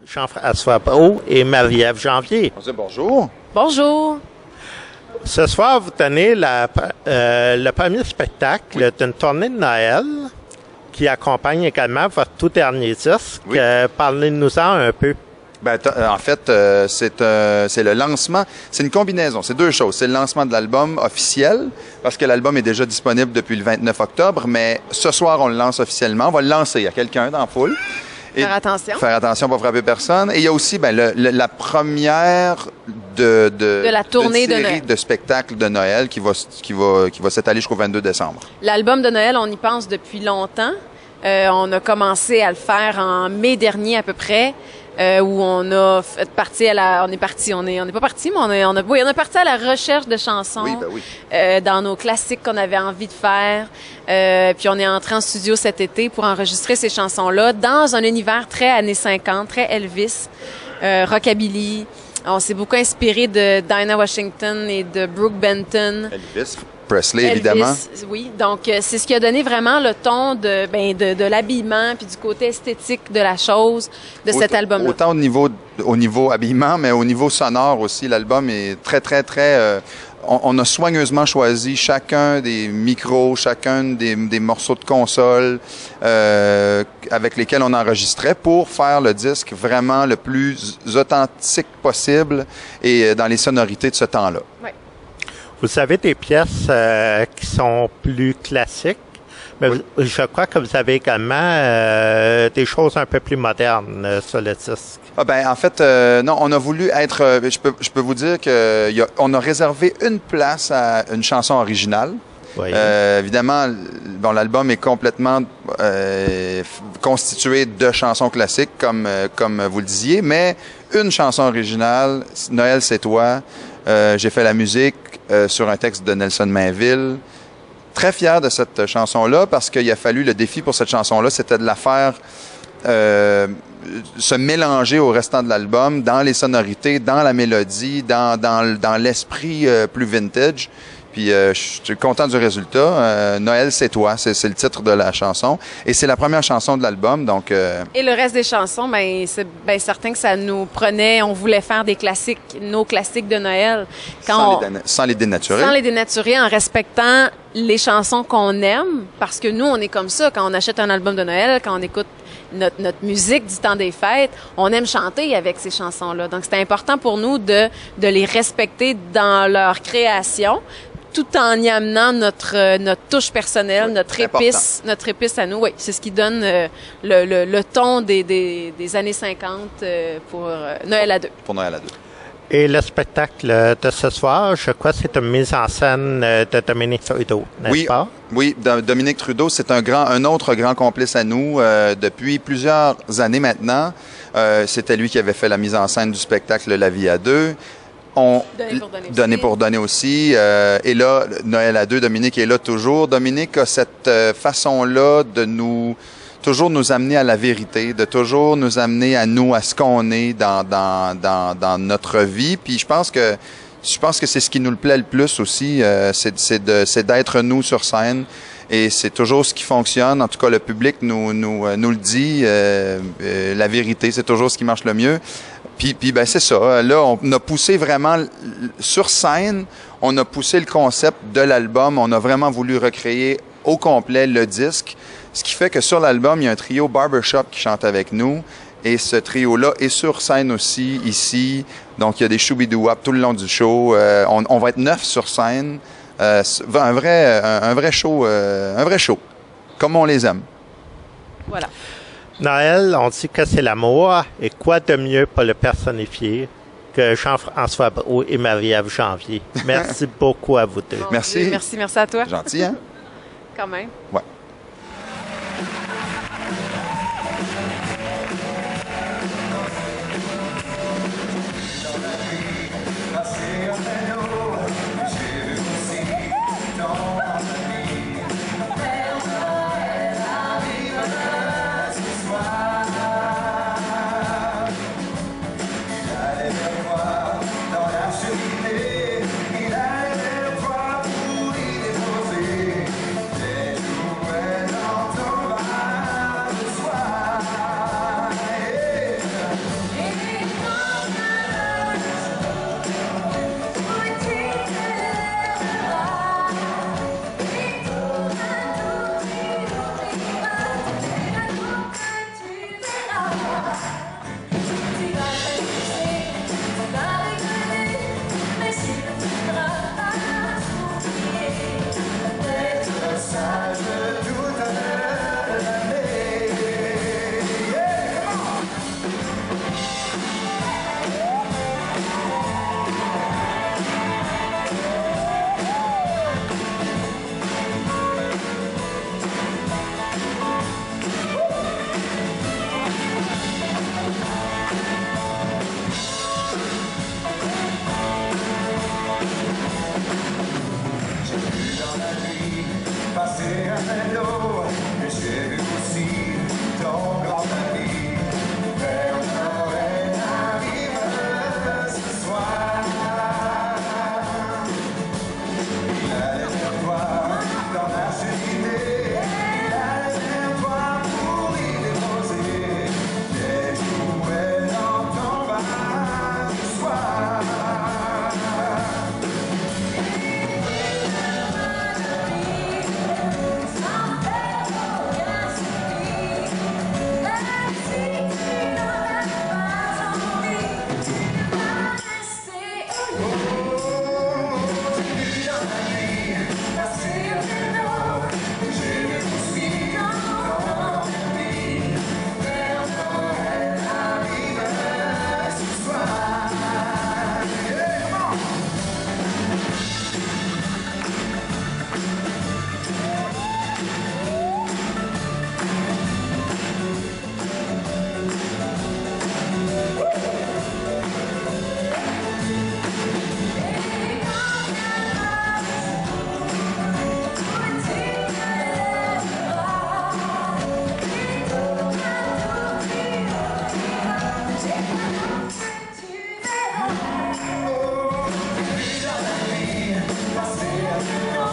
Jean-François Brault et Marie-Ève Janvier. On dit bonjour. Bonjour. Ce soir, vous tenez le premier spectacle d'une tournée de Noël qui accompagne également votre tout dernier disque. Oui. Parlez-nous-en un peu. Ben, en fait, c'est le lancement. C'est une combinaison. C'est deux choses. C'est le lancement de l'album officiel, parce que l'album est déjà disponible depuis le 29 octobre, mais ce soir, on le lance officiellement. On va le lancer à quelqu'un dans la foule. Faire attention. Faire attention pour frapper personne. Et il y a aussi la première de la tournée de série Noël. de spectacles de Noël qui va s'étaler jusqu'au 22 décembre. L'album de Noël, on y pense depuis longtemps. On a commencé à le faire en mai dernier à peu près, où on a fait partie on est parti, on n'est pas parti, mais on est parti à la recherche de chansons. Oui, ben oui. Dans nos classiques qu'on avait envie de faire. Puis on est entré en studio cet été pour enregistrer ces chansons-là dans un univers très années 50, très Elvis, rockabilly. On s'est beaucoup inspiré de Dinah Washington et de Brooke Benton. Elvis Presley, évidemment. Oui. Donc, c'est ce qui a donné vraiment le ton de l'habillement puis du côté esthétique de la chose de cet album-là. Autant au niveau habillement, mais au niveau sonore aussi. L'album est très, très, très... on a soigneusement choisi chacun des micros, chacun des morceaux de console avec lesquels on enregistrait pour faire le disque vraiment le plus authentique possible et dans les sonorités de ce temps-là. Oui. Vous avez des pièces qui sont plus classiques, mais Oui. je crois que vous avez également des choses un peu plus modernes sur le disque. Ah ben en fait non, on a voulu être je peux vous dire que on a réservé une place à une chanson originale. Oui. Évidemment, bon, l'album est complètement constitué de chansons classiques, comme vous le disiez, mais une chanson originale, Noël, c'est toi. J'ai fait la musique sur un texte de Nelson Mainville. Très fier de cette chanson-là parce qu'il a fallu, le défi pour cette chanson-là, c'était de la faire se mélanger au restant de l'album, dans les sonorités, dans la mélodie, dans l'esprit plus vintage. Puis je suis content du résultat. Noël, c'est toi, c'est le titre de la chanson. Et c'est la première chanson de l'album, donc... Et le reste des chansons, c'est certain que ça nous prenait... On voulait faire des classiques, nos classiques de Noël. Sans les dénaturer. Sans les dénaturer, en respectant les chansons qu'on aime. Parce que nous, on est comme ça. Quand on achète un album de Noël, quand on écoute notre musique du temps des fêtes, on aime chanter avec ces chansons-là. Donc, c'était important pour nous de les respecter dans leur création, tout en y amenant notre touche personnelle, Oui, notre épice à nous. Oui, c'est ce qui donne le ton des années 50 pour Noël à deux. Pour Noël à deux. Et le spectacle de ce soir, je crois que c'est une mise en scène de Dominique Trudeau, n'est-ce pas? Oui, Dominique Trudeau, c'est un autre grand complice à nous depuis plusieurs années maintenant. C'était lui qui avait fait la mise en scène du spectacle La vie à deux. Donner pour donner aussi. Et là, Noël à deux, Dominique est là toujours. Dominique a cette façon-là de toujours nous amener à la vérité, de toujours nous amener à nous, à ce qu'on est dans notre vie. Puis je pense que c'est ce qui nous le plaît le plus aussi, c'est d'être nous sur scène. Et c'est toujours ce qui fonctionne. En tout cas, le public nous le dit. La vérité, c'est toujours ce qui marche le mieux. Puis ben c'est ça. Là, on a poussé vraiment sur scène. On a poussé le concept de l'album. On a vraiment voulu recréer au complet le disque. Ce qui fait que sur l'album, il y a un trio Barbershop qui chante avec nous. Et ce trio-là est sur scène aussi, ici. Donc, il y a des choubidouap tout le long du show. On va être 9 sur scène. Un vrai show, comme on les aime. Voilà. Noël, on dit que c'est l'amour. Et quoi de mieux pour le personnifier que Jean-François Brault et Marie-Ève Janvier? Merci beaucoup à vous deux. Merci. Merci à toi. Gentil, hein? Quand même. Ouais. Noël.